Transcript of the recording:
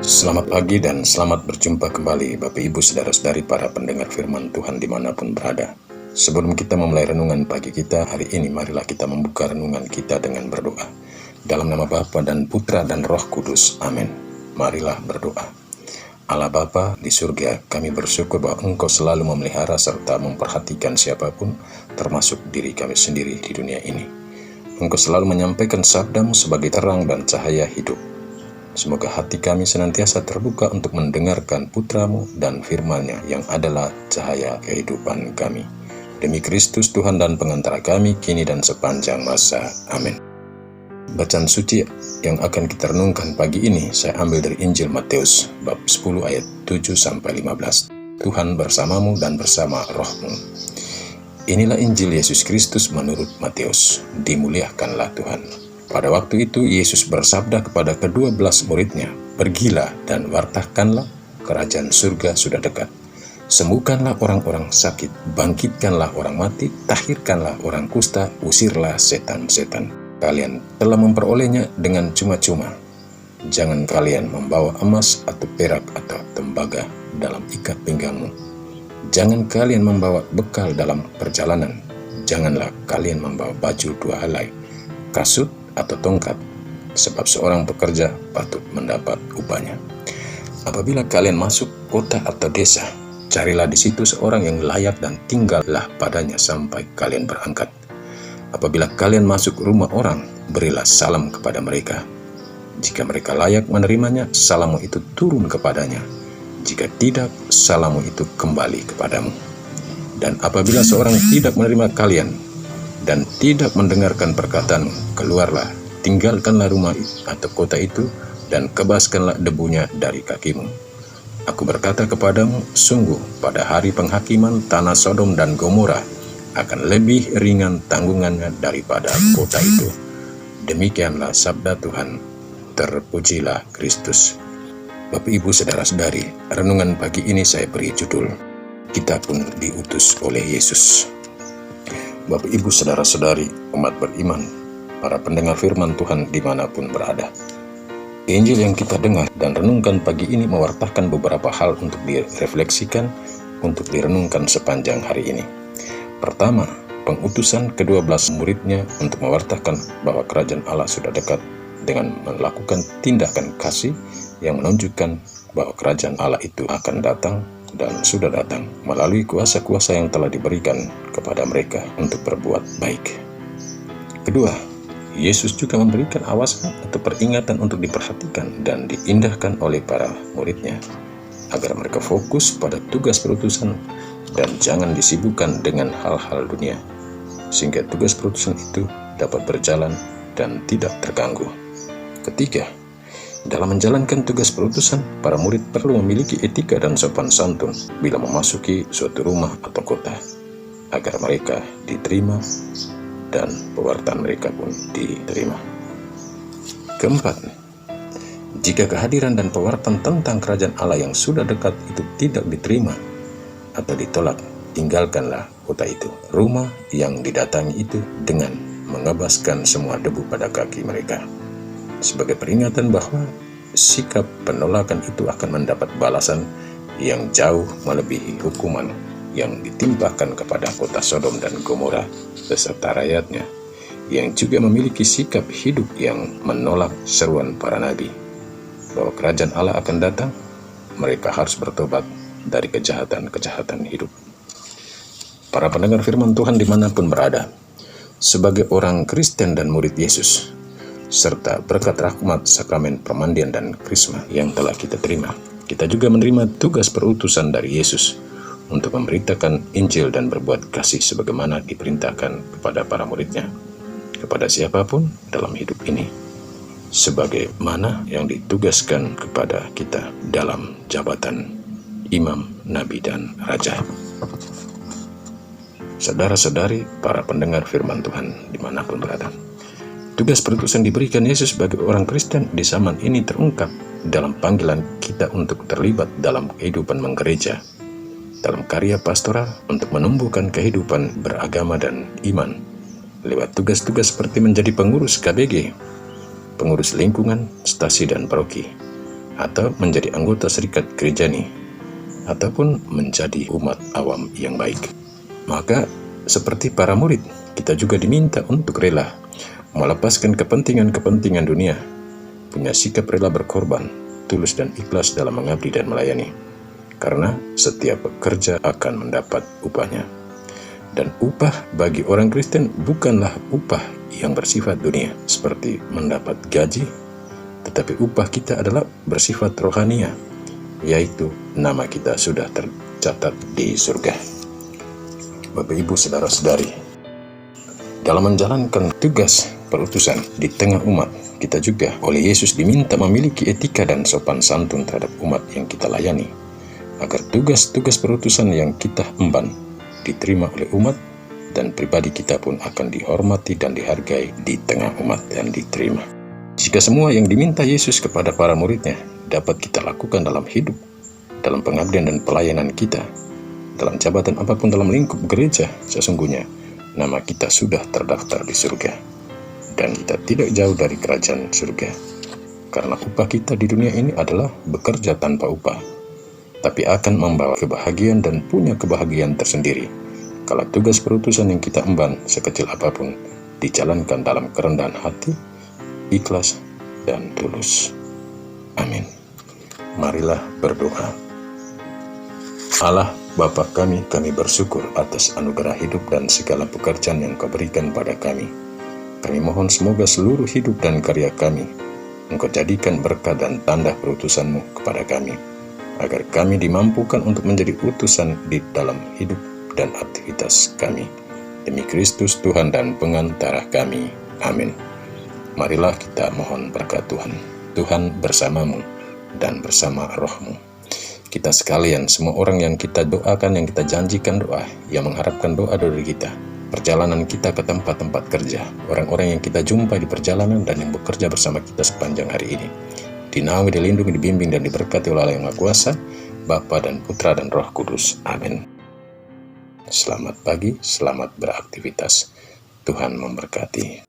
Selamat pagi dan selamat berjumpa kembali Bapak Ibu Saudara-saudari para pendengar firman Tuhan dimanapun berada. Sebelum kita memulai renungan pagi kita hari ini, marilah kita membuka renungan kita dengan berdoa. Dalam nama Bapa dan Putra dan Roh Kudus, amin. Marilah berdoa. Allah Bapa di surga, kami bersyukur bahwa Engkau selalu memelihara serta memperhatikan siapapun, termasuk diri kami sendiri di dunia ini. Engkau selalu menyampaikan sabda-Mu sebagai terang dan cahaya hidup. Semoga hati kami senantiasa terbuka untuk mendengarkan putra-Mu dan firman-Nya yang adalah cahaya kehidupan kami. Demi Kristus Tuhan dan pengantara kami, kini dan sepanjang masa. Amin. Bacaan suci yang akan kita renungkan pagi ini, saya ambil dari Injil Matius, bab 10 ayat 7-15. Tuhan bersamamu dan bersama rohmu. Inilah Injil Yesus Kristus menurut Matius. Dimuliakanlah Tuhan. Pada waktu itu Yesus bersabda kepada ke-12 muridnya, "Pergilah dan wartakanlah, kerajaan surga sudah dekat. Sembuhkanlah orang-orang sakit, bangkitkanlah orang mati, tahirkanlah orang kusta, usirlah setan-setan. Kalian telah memperolehnya dengan cuma-cuma. Jangan kalian membawa emas atau perak atau tembaga dalam ikat pinggangmu. Jangan kalian membawa bekal dalam perjalanan. Janganlah kalian membawa baju dua helai, kasut atau tongkat, sebab seorang pekerja patut mendapat upahnya. Apabila kalian masuk kota atau desa, carilah di situ seorang yang layak dan tinggallah padanya sampai kalian berangkat. Apabila kalian masuk rumah orang, berilah salam kepada mereka. Jika mereka layak menerimanya, salammu itu turun kepadanya. Jika tidak, salammu itu kembali kepadamu. Dan apabila seorang tidak menerima kalian dan tidak mendengarkan perkataanmu, keluarlah, tinggalkanlah rumah atau kota itu, dan kebaskanlah debunya dari kakimu. Aku berkata kepadamu, sungguh pada hari penghakiman tanah Sodom dan Gomora akan lebih ringan tanggungannya daripada kota itu." Demikianlah sabda Tuhan. Terpujilah Kristus. Bapak Ibu Saudara-saudari, renungan pagi ini saya beri judul, "Kita pun diutus oleh Yesus." Bapak Ibu Saudara-saudari, umat beriman, para pendengar firman Tuhan dimanapun berada. Injil yang kita dengar dan renungkan pagi ini mewartakan beberapa hal untuk direfleksikan, untuk direnungkan sepanjang hari ini. Pertama, pengutusan ke-12 muridnya untuk mewartakan bahwa kerajaan Allah sudah dekat dengan melakukan tindakan kasih yang menunjukkan bahwa kerajaan Allah itu akan datang dan sudah datang melalui kuasa-kuasa yang telah diberikan kepada mereka untuk berbuat baik. Kedua, Yesus juga memberikan awasan atau peringatan untuk diperhatikan dan diindahkan oleh para muridnya, agar mereka fokus pada tugas perutusan dan jangan disibukkan dengan hal-hal dunia, sehingga tugas perutusan itu dapat berjalan dan tidak terganggu. Ketiga, dalam menjalankan tugas perutusan, para murid perlu memiliki etika dan sopan santun bila memasuki suatu rumah atau kota, agar mereka diterima dan pewartaan mereka pun diterima. Keempat, jika kehadiran dan pewartaan tentang kerajaan Allah yang sudah dekat itu tidak diterima atau ditolak, tinggalkanlah kota itu, rumah yang didatangi itu, dengan mengebaskan semua debu pada kaki mereka, sebagai peringatan bahwa sikap penolakan itu akan mendapat balasan yang jauh melebihi hukuman yang ditimpakan kepada kota Sodom dan Gomora beserta rakyatnya, yang juga memiliki sikap hidup yang menolak seruan para nabi bahwa kerajaan Allah akan datang. Mereka harus bertobat dari kejahatan-kejahatan hidup. Para pendengar firman Tuhan dimanapun berada, sebagai orang Kristen dan murid Yesus, serta berkat rahmat sakramen permandian dan krisma yang telah kita terima, kita juga menerima tugas perutusan dari Yesus untuk memberitakan Injil dan berbuat kasih sebagaimana diperintahkan kepada para muridnya, kepada siapapun dalam hidup ini, sebagaimana yang ditugaskan kepada kita dalam jabatan imam, nabi, dan raja. Saudara-saudari, para pendengar firman Tuhan dimanapun berada, tugas perutusan diberikan Yesus sebagai orang Kristen di zaman ini terungkap dalam panggilan kita untuk terlibat dalam kehidupan menggereja, dalam karya pastoral untuk menumbuhkan kehidupan beragama dan iman, lewat tugas-tugas seperti menjadi pengurus KBG, pengurus lingkungan, stasi dan paroki, atau menjadi anggota serikat Krejani, ataupun menjadi umat awam yang baik. Maka seperti para murid, kita juga diminta untuk rela melepaskan kepentingan-kepentingan dunia, punya sikap rela berkorban, tulus dan ikhlas dalam mengabdi dan melayani. Karena setiap pekerja akan mendapat upahnya. Dan upah bagi orang Kristen bukanlah upah yang bersifat dunia, seperti mendapat gaji, tetapi upah kita adalah bersifat rohania, yaitu nama kita sudah tercatat di surga. Bapak Ibu saudara-saudari, dalam menjalankan tugas perutusan di tengah umat, kita juga oleh Yesus diminta memiliki etika dan sopan santun terhadap umat yang kita layani, agar tugas-tugas perutusan yang kita emban diterima oleh umat, dan pribadi kita pun akan dihormati dan dihargai di tengah umat dan diterima. Jika semua yang diminta Yesus kepada para muridnya dapat kita lakukan dalam hidup, dalam pengabdian dan pelayanan kita, dalam jabatan apapun dalam lingkup gereja, sesungguhnya nama kita sudah terdaftar di surga. Dan kita tidak jauh dari kerajaan surga. Karena upah kita di dunia ini adalah bekerja tanpa upah, tapi akan membawa kebahagiaan dan punya kebahagiaan tersendiri kalau tugas perutusan yang kita emban sekecil apapun dijalankan dalam kerendahan hati, ikhlas, dan tulus. Amin. Marilah berdoa. Allah Bapa kami bersyukur atas anugerah hidup dan segala pekerjaan yang Kau berikan pada kami. Kami mohon semoga seluruh hidup dan karya kami Engkau jadikan berkat dan tanda perutusan-Mu kepada kami, agar kami dimampukan untuk menjadi utusan di dalam hidup dan aktivitas kami. Demi Kristus Tuhan dan pengantara kami. Amin. Marilah kita mohon berkat Tuhan. Tuhan bersamamu dan bersama rohmu. Kita sekalian, semua orang yang kita doakan, yang kita janjikan doa, yang mengharapkan doa dari kita, perjalanan kita ke tempat-tempat kerja, orang-orang yang kita jumpai di perjalanan dan yang bekerja bersama kita sepanjang hari ini, dinaungi, dilindungi, dibimbing, dan diberkati oleh Allah yang Maha Kuasa, Bapa dan Putra dan Roh Kudus. Amin. Selamat pagi, selamat beraktivitas. Tuhan memberkati.